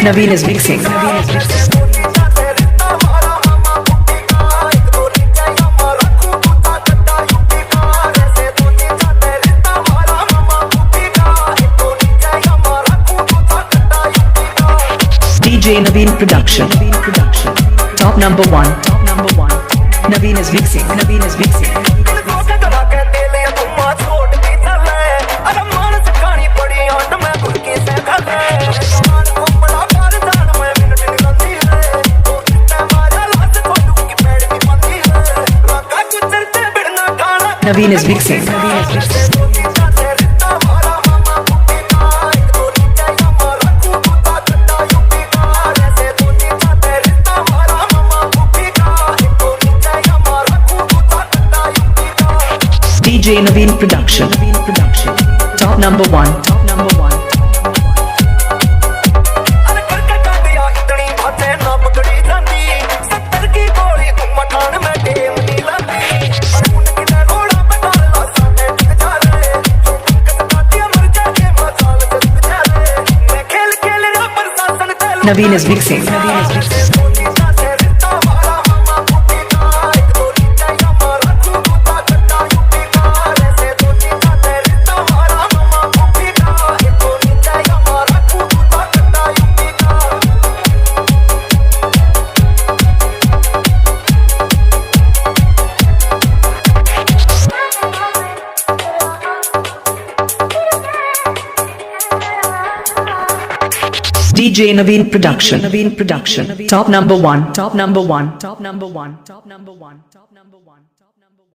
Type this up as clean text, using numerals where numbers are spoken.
Naveen is mixing. DJ Naveen Production. Top number one. Naveen is mixing. Naveen is mixing. DJ Naveen Production. Top number one. Naveen is mixing. DJ Naveen Production. Top number one.